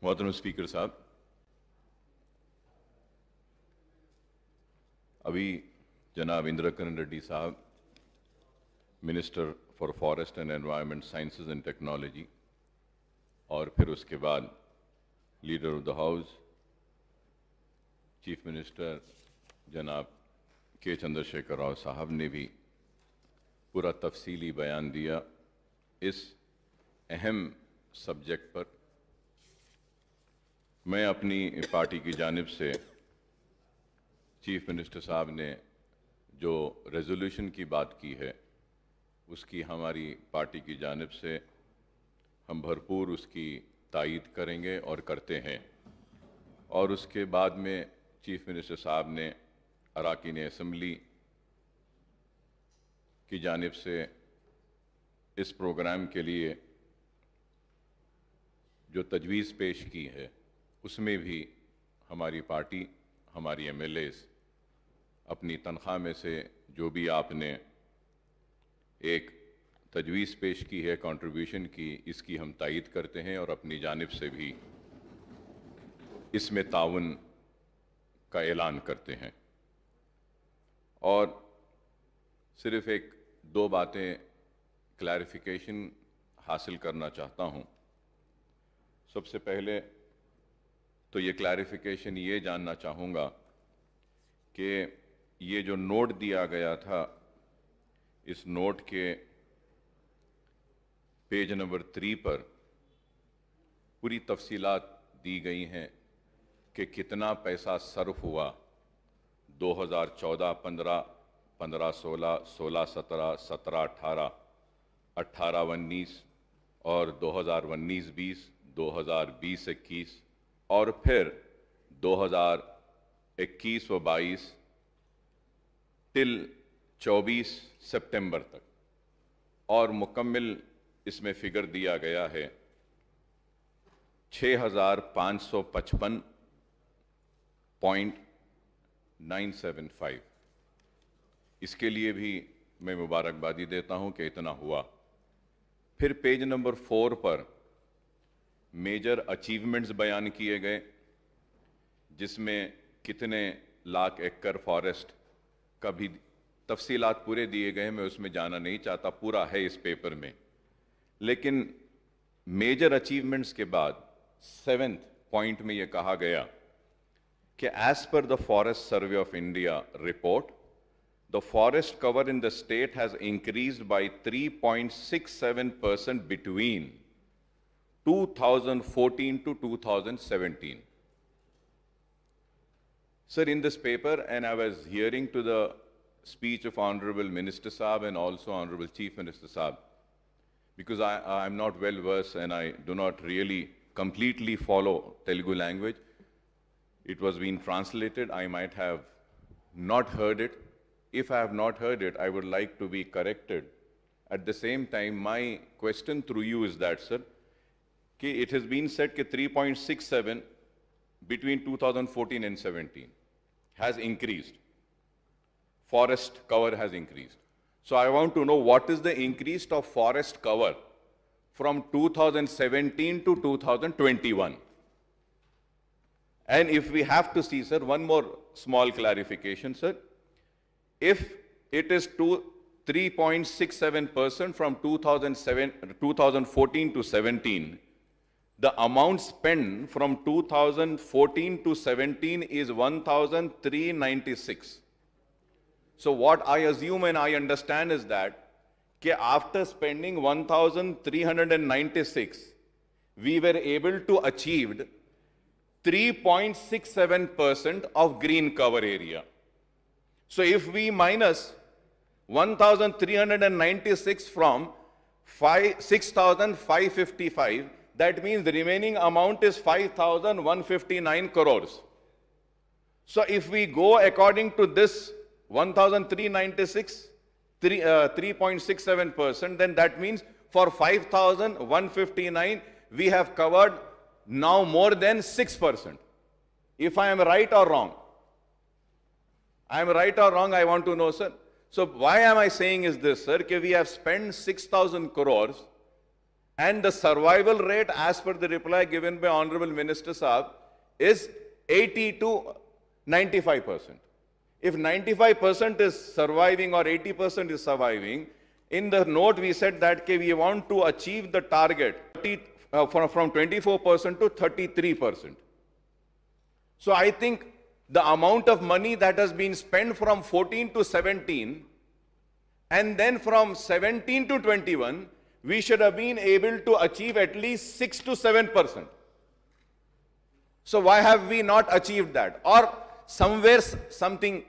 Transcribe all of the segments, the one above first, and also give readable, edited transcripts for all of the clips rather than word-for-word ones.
मोहतरम स्पीकर साहब, अभी जनाब इंद्रकरण रेड्डी साहब, minister for forest and environment sciences and technology, और फिर उसके बाद leader of the house chief minister जनाब के चंद्रशेखर राव साहब ने भी पूरा तफसीली बयान दिया इस अहम सब्जेक्ट पर। मैं अपनी पार्टी की जानिब से चीफ मिनिस्टर साहब ने जो रेजोल्यूशन की बात की है उसकी हमारी पार्टी की जानिब से हम भरपूर उसकी तायीद करेंगे और करते हैं। और उसके बाद में चीफ मिनिस्टर साहब ने अरकान असम्बली की जानिब से इस प्रोग्राम के लिए जो तजवीज़ पेश की है उसमें भी हमारी पार्टी, हमारी एमएलएस अपनी तनख्वाह में से जो भी आपने एक तजवीज़ पेश की है, कंट्रीब्यूशन की, इसकी हम तायीद करते हैं और अपनी जानिब से भी इसमें ताउन का ऐलान करते हैं। और सिर्फ़ एक दो बातें क्लैरिफिकेशन हासिल करना चाहता हूँ। सबसे पहले तो ये क्लैरिफिकेशन ये जानना चाहूँगा कि ये जो नोट दिया गया था, इस नोट के पेज नंबर 3 पर पूरी तफसीलात दी गई हैं कि कितना पैसा सर्फ हुआ 2014-15, 15-16, 16-17, 17-18, 18-19 और 2019-20, 2020-21 और फिर 2021 व 22 टिल 24 सितंबर तक, और मुकम्मिल इसमें फिगर दिया गया है 6555.975। इसके लिए भी मैं मुबारकबादी देता हूं कि इतना हुआ। फिर पेज नंबर 4 पर मेजर अचीवमेंट्स बयान किए गए, जिसमें कितने लाख एकड़ फॉरेस्ट का भी तफसीलात पूरे दिए गए हैं। मैं उसमें जाना नहीं चाहता, पूरा है इस पेपर में। लेकिन मेजर अचीवमेंट्स के बाद 7th पॉइंट में यह कहा गया कि एज पर the forest survey of India report, the forest cover in the state has increased by 3.67% between 2014 to 2017. Sir, in this paper, and I was hearing to the speech of Honorable Minister Saab and also Honorable Chief Minister Saab, because I'm not well versed and I do not really completely follow Telugu language. It was being translated. I might have not heard it. If I have not heard it, I would like to be corrected. At the same time, my question through you is that, sir, it has been said that 3.67 between 2014 and 17 has increased. Forest cover has increased. So I want to know what is the increase of forest cover from 2017 to 2021. And if we have to see, sir, one more small clarification, sir. If it is 3.67% from 2014 to 17, the amount spent from 2014 to 17 is 1,396. So what I assume and I understand is that after spending 1,396, we were able to achieve 3.67% of green cover area. So if we minus 1,396 from 6,555, that means the remaining amount is 5,159 crores. So if we go according to this 1,396, 3.67%, then that means for 5,159, we have covered now more than 6%. If I am right or wrong? I am right or wrong, I want to know, sir. So why am I saying is this, sir, that we have spent 6,000 crores And the survival rate, as per the reply given by Honorable Minister Saab, is 80 to 95%. If 95% is surviving or 80% is surviving, in the note we said that we want to achieve the target from 24% to 33%. So I think the amount of money that has been spent from 14 to 17 and then from 17 to 21, we should have been able to achieve at least 6 to 7%. So why have we not achieved that? Or somewhere something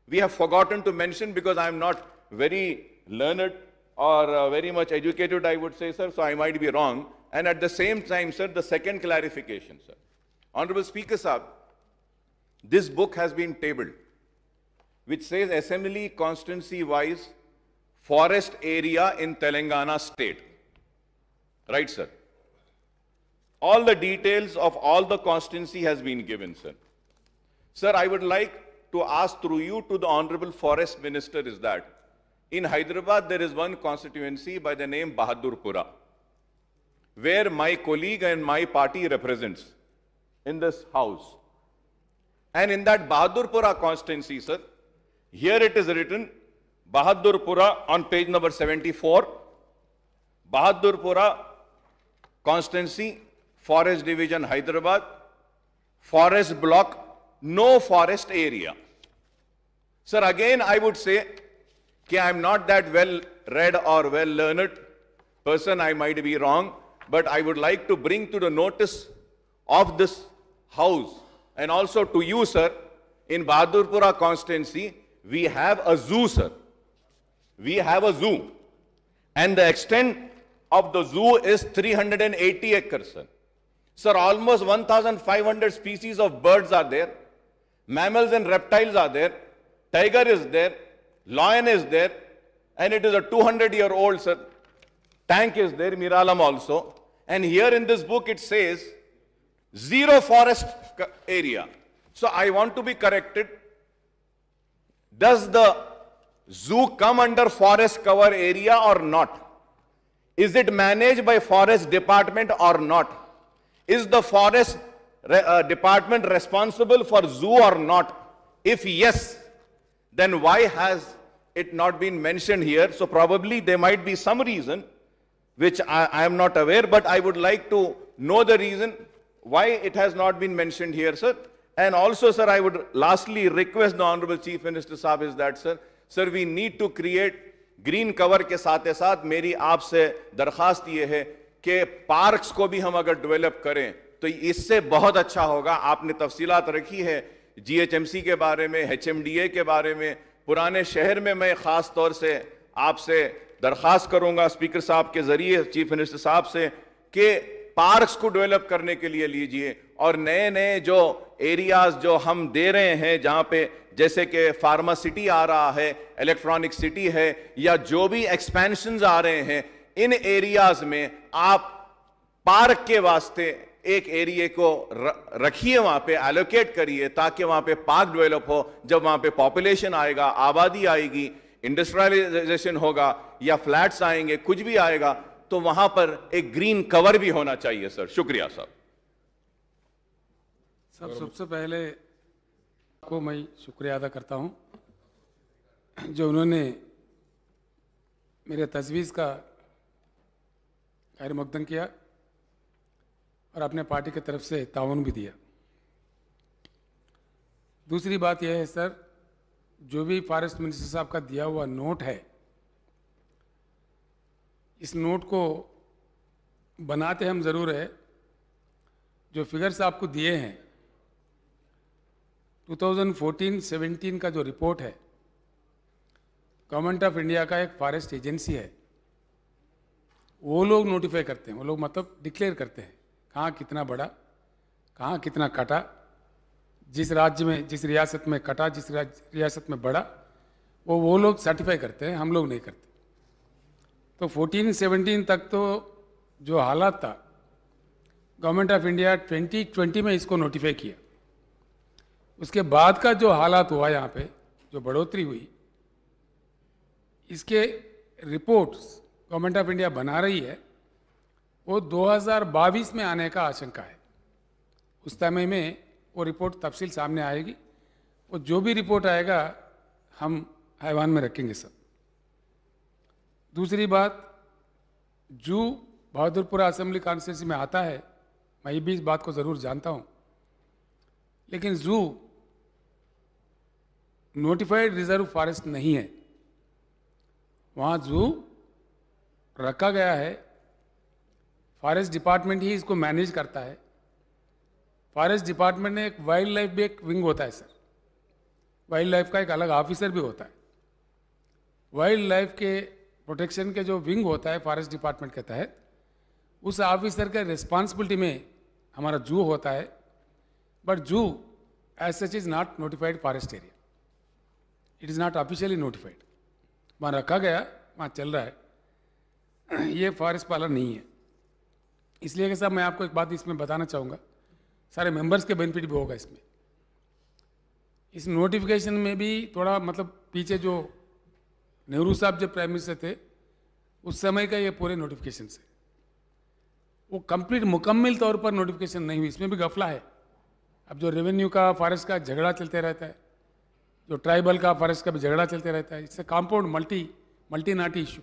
we have forgotten to mention, because I am not very learned or very much educated, I would say, sir, so I might be wrong. And at the same time, sir, the second clarification, sir. Honorable Speaker Saab, this book has been tabled, which says assembly constituency-wise forest area in Telangana state. Right, sir? All the details of all the constituency has been given, sir. Sir, I would like to ask through you to the Honorable Forest Minister is that in Hyderabad there is one constituency by the name Bahadurpura, where my colleague and my party represents in this house. And in that Bahadurpura constituency, sir, here it is written, Bahadurpura on page number 74, Bahadurpura constituency, Forest Division, Hyderabad, forest block, no forest area. Sir, again I would say that I am not that well read or well learned person, I might be wrong, but I would like to bring to the notice of this house and also to you, sir, in Bahadurpura constituency, we have a zoo, sir. We have a zoo. And the extent of the zoo is 380 acres, sir. Sir, almost 1,500 species of birds are there. Mammals and reptiles are there. Tiger is there. Lion is there. And it is a 200-year-old, sir. Tank is there, Miralam also. And here in this book it says, zero forest area. So I want to be corrected. Does the zoo come under forest cover area or not? Is it managed by forest department or not? Is the forest department responsible for zoo or not? If yes, then why has it not been mentioned here? So probably there might be some reason which I am not aware, but I would like to know the reason why it has not been mentioned here, sir. And also, sir, I would lastly request the Honorable Chief Minister Saab is that, sir, we need to create green cover के साथ मेरी आपसे दरखास्त ये है कि parks को भी हम अगर डेवलप करें तो इससे बहुत अच्छा होगा. आपने तफसीलात रखी है GHMC के बारे में, HMDA के बारे में. पुराने शहर में मैं ख़ास तौर से आपसे दरख्वास्त करूंगा स्पीकर साहब के ज़रिए चीफ मिनिस्टर साहब से कि पार्क्स को डेवलप करने के लिए लीजिए और नए नए जो एरियाज जो हम दे रहे हैं जहां पे जैसे कि फार्मा सिटी आ रहा है, इलेक्ट्रॉनिक सिटी है या जो भी एक्सपेंशंस आ रहे हैं, इन एरियाज में आप पार्क के वास्ते एक एरिया को रखिए, वहां पे एलोकेट करिए ताकि वहां पे पार्क डेवलप हो. जब वहां पे पॉपुलेशन आएगा, आबादी आएगी, इंडस्ट्रियलाइजेशन होगा या फ्लैट्स आएंगे, कुछ भी आएगा, तो वहां पर एक ग्रीन कवर भी होना चाहिए. सर शुक्रिया साहब. सबसे पहले को मैं शुक्रिया अदा करता हूं जो उन्होंने मेरे तजवीज़ का खैर मकदम किया और अपने पार्टी की तरफ से ताउन भी दिया. दूसरी बात यह है सर, जो भी फॉरेस्ट मिनिस्टर साहब का दिया हुआ नोट है, इस नोट को बनाते हम ज़रूर है. जो फिगर्स आपको दिए हैं 2014-17 का जो रिपोर्ट है, गवर्नमेंट ऑफ इंडिया का एक फॉरेस्ट एजेंसी है, वो लोग नोटिफाई करते हैं, वो लोग मतलब डिक्लेयर करते हैं कहाँ कितना बढ़ा, कहाँ कितना कटा, जिस राज्य में जिस रियासत में कटा, जिस रियासत में बढ़ा, वो लोग सर्टिफाई करते हैं, हम लोग नहीं करते. तो 14-17 तक तो जो हालात था, गवर्नमेंट ऑफ इंडिया 2020 में इसको नोटिफाई किया. उसके बाद का जो हालात हुआ, यहाँ पे जो बढ़ोतरी हुई, इसके रिपोर्ट्स गवर्नमेंट ऑफ इंडिया बना रही है वो 2022 में आने का आशंका है। उस समय में वो रिपोर्ट तफसील सामने आएगी। वो जो भी रिपोर्ट आएगा हम ऐवान में रखेंगे सब। दूसरी बात, जू बहादुरपुरा असेंबली कॉन्स्टिट्यूंसी में आता है, मैं भी इस बात को ज़रूर जानता हूँ, लेकिन जू नोटिफाइड रिजर्व फॉरेस्ट नहीं है। वहाँ जू रखा गया है, फॉरेस्ट डिपार्टमेंट ही इसको मैनेज करता है। फॉरेस्ट डिपार्टमेंट में एक वाइल्ड लाइफ भी एक विंग होता है सर, वाइल्ड लाइफ का एक अलग ऑफिसर भी होता है। वाइल्ड लाइफ के प्रोटेक्शन के जो विंग होता है फॉरेस्ट डिपार्टमेंट के तहत, उस ऑफिसर के रिस्पॉन्सिबिलिटी में हमारा जू होता है। But zoo as such is not notified forest area, it is not officially notified. वहाँ रखा गया, वहाँ चल रहा है, ये फॉरेस्ट पालन नहीं है। इसलिए कि साहब मैं आपको एक बात इसमें बताना चाहूँगा, सारे मेंबर्स के बेनिफिट भी होगा इसमें। इस नोटिफिकेशन में भी थोड़ा मतलब पीछे जो नेहरू साहब जब प्राइम मिनिस्टर थे उस समय का ये पूरे नोटिफिकेशन से वो कंप्लीट मुकम्मल तौर पर नोटिफिकेशन नहीं हुई, इसमें भी गफला है। अब जो रेवेन्यू का फॉरेस्ट का झगड़ा चलते रहता है, जो ट्राइबल का फॉरेस्ट का भी झगड़ा चलते रहता है, इससे कंपाउंड मल्टी नाटी इशू।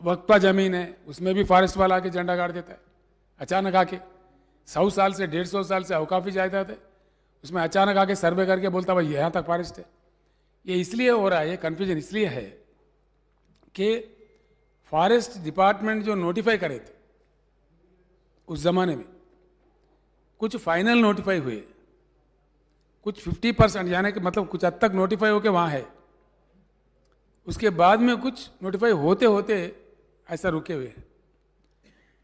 वक्फा जमीन है, उसमें भी फॉरेस्ट वाला आके झंडा गाड़ देता है अचानक आके। 100 साल से 150 साल से अवकाफी जायदाद है, उसमें अचानक आके सर्वे करके बोलता भाई यहाँ तक फॉरेस्ट है। ये इसलिए हो रहा है, ये कन्फ्यूजन इसलिए है कि फॉरेस्ट डिपार्टमेंट जो नोटिफाई करे थे उस जमाने में, कुछ फाइनल नोटिफाई हुए, कुछ 50% यानी कि मतलब कुछ हद तक नोटिफाई होके वहाँ है, उसके बाद में कुछ नोटिफाई होते होते ऐसा रुके हुए हैं।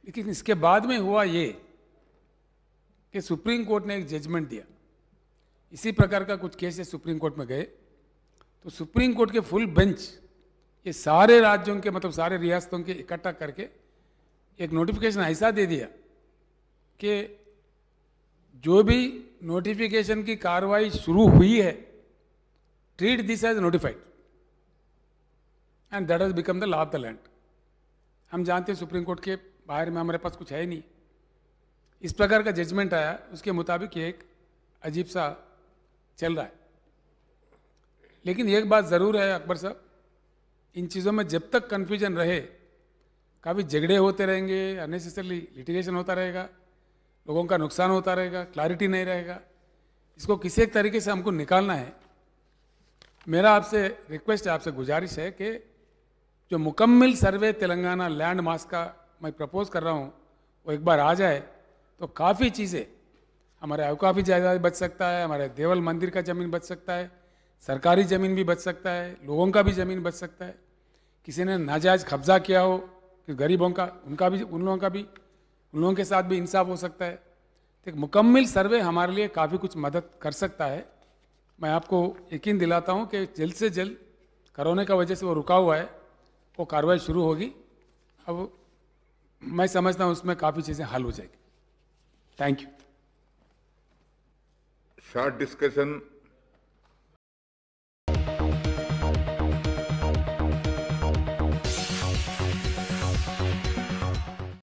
लेकिन इसके बाद में हुआ ये कि सुप्रीम कोर्ट ने एक जजमेंट दिया। इसी प्रकार का कुछ केसेस सुप्रीम कोर्ट में गए, तो सुप्रीम कोर्ट के फुल बेंच ये सारे राज्यों के मतलब सारे रियासतों के इकट्ठा करके एक नोटिफिकेशन ऐसा दे दिया कि जो भी नोटिफिकेशन की कार्रवाई शुरू हुई है, treat this as notified and that has become the law of the land. हम जानते हैं सुप्रीम कोर्ट के बाहर में हमारे पास कुछ है ही नहीं। इस प्रकार का जजमेंट आया, उसके मुताबिक ये एक अजीब सा चल रहा है। लेकिन एक बात ज़रूर है अकबर साहब, इन चीज़ों में जब तक कन्फ्यूजन रहे, काफ़ी झगड़े होते रहेंगे, अननेसेसरली लिटिगेशन होता रहेगा, लोगों का नुकसान होता रहेगा, क्लैरिटी नहीं रहेगा। इसको किसी एक तरीके से हमको निकालना है। मेरा आपसे रिक्वेस्ट है, आपसे गुजारिश है कि जो मुकम्मल सर्वे तेलंगाना लैंड मास का मैं प्रपोज कर रहा हूँ वो एक बार आ जाए तो काफ़ी चीज़ें, हमारे अवकाफी जायदाद बच सकता है, हमारे देवल मंदिर का ज़मीन बच सकता है, सरकारी ज़मीन भी बच सकता है, लोगों का भी ज़मीन बच सकता है। किसी ने नाजायज़ कब्जा किया हो कि गरीबों का, उनका भी, उन लोगों के साथ भी इंसाफ हो सकता है। तो एक मुकम्मल सर्वे हमारे लिए काफ़ी कुछ मदद कर सकता है। मैं आपको यकीन दिलाता हूँ कि जल्द से जल्द, कोरोना का वजह से वो रुका हुआ है, वो कार्रवाई शुरू होगी। अब मैं समझता हूँ उसमें काफ़ी चीज़ें हल हो जाएगी। Thank you. short discussion